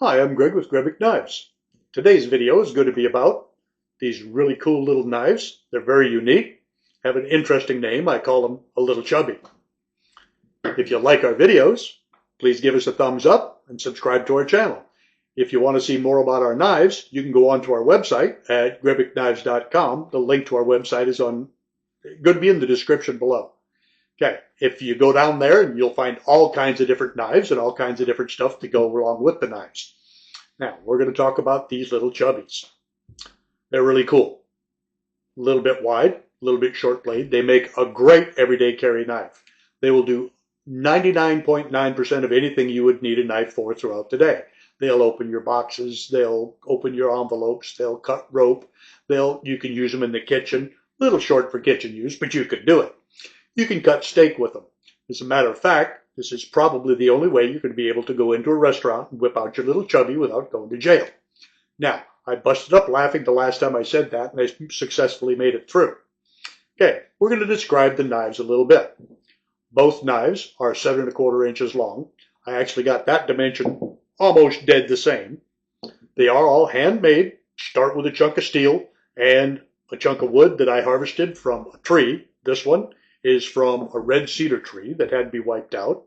Hi, I'm Greg with Greg Knives. Today's video is going to be about these really cool little knives. They're very unique, have an interesting name. I call them a little chubby. If you like our videos, please give us a thumbs up and subscribe to our channel. If you want to see more about our knives, you can go onto our website at grebicknives.com. The link to our website is going to be in the description below. Okay, if you go down there, you'll find all kinds of different knives and all kinds of different stuff to go along with the knives. Now, we're going to talk about these little chubbies. They're really cool. A little bit wide, a little bit short blade. They make a great everyday carry knife. They will do 99.9% of anything you would need a knife for throughout the day. They'll open your boxes, they'll open your envelopes, they'll cut rope, you can use them in the kitchen. A little short for kitchen use, but you can do it. You can cut steak with them. As a matter of fact, this is probably the only way you're going to be able to go into a restaurant and whip out your little chubby without going to jail. Now, I busted up laughing the last time I said that, and I successfully made it through. Okay, we're going to describe the knives a little bit. Both knives are 7¼ inches long. I actually got that dimension almost dead the same. They are all handmade. Start with a chunk of steel and a chunk of wood that I harvested from a tree. This one is from a red cedar tree that had to be wiped out.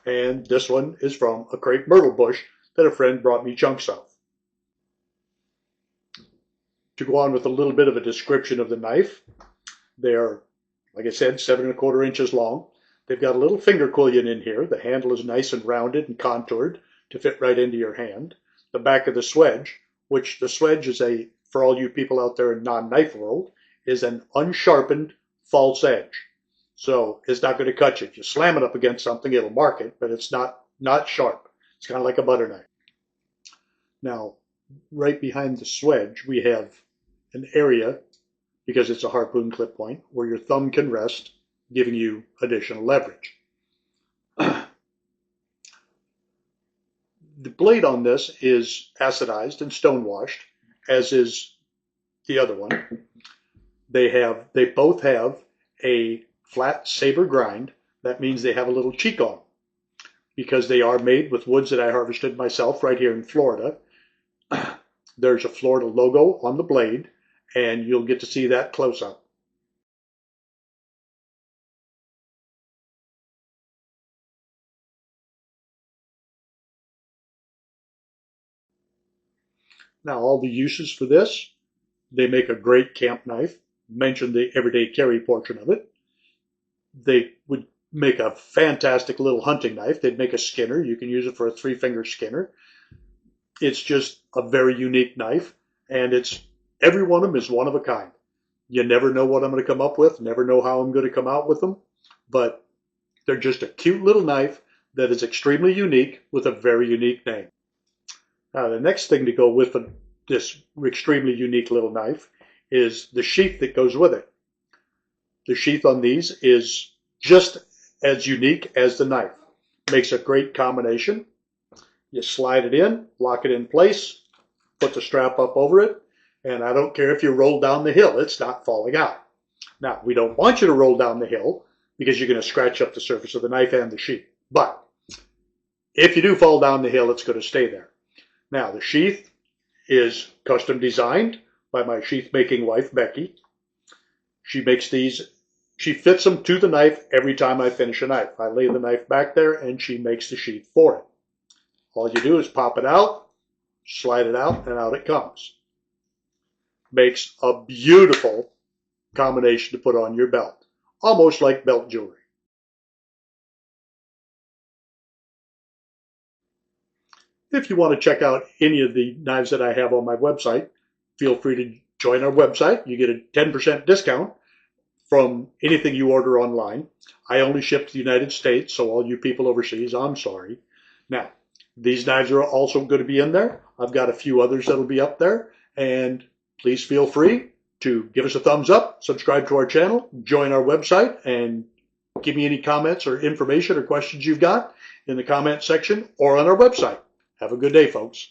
And this one is from a crepe myrtle bush that a friend brought me chunks of. To go on with a little bit of a description of the knife, they're, like I said, 7¼ inches long. They've got a little finger quillion in here. The handle is nice and rounded and contoured to fit right into your hand. The back of the swedge, which the swedge is for all you people out there in non-knife world, is an unsharpened false edge. So it's not going to cut you. If you slam it up against something, it'll mark it, but it's not sharp. It's kind of like a butter knife. Now, right behind the swedge, we have an area, because it's a harpoon clip point, where your thumb can rest, giving you additional leverage. The blade on this is acidized and stonewashed, as is the other one. They both have a flat saber grind. That means they have a little cheek on, because they are made with woods that I harvested myself right here in Florida. There's a Florida logo on the blade, and you'll get to see that close up. Now, all the uses for this: they make a great camp knife. Mentioned the everyday carry portion of it. They would make a fantastic little hunting knife. They'd make a skinner. You can use it for a 3-finger skinner. It's just a very unique knife, and every one of them is one of a kind. You never know what I'm going to come up with, never know how I'm going to come out with them, but they're just a cute little knife that is extremely unique with a very unique name. Now, the next thing to go with this extremely unique little knife is the sheath that goes with it. The sheath on these is just as unique as the knife. Makes a great combination. You slide it in, lock it in place, put the strap up over it, and I don't care if you roll down the hill, it's not falling out. Now, we don't want you to roll down the hill because you're going to scratch up the surface of the knife and the sheath. But if you do fall down the hill, it's going to stay there. Now, the sheath is custom designed by my sheath making wife, Becky. She makes these, she fits them to the knife every time I finish a knife. I lay the knife back there and she makes the sheath for it. All you do is pop it out, slide it out, and out it comes. Makes a beautiful combination to put on your belt. Almost like belt jewelry. If you want to check out any of the knives that I have on my website, feel free to join our website. You get a 10% discount from anything you order online. I only ship to the United States, so all you people overseas, I'm sorry. Now, these knives are also going to be in there. I've got a few others that'll be up there, and please feel free to give us a thumbs up, subscribe to our channel, join our website, and give me any comments or information or questions you've got in the comment section or on our website. Have a good day, folks.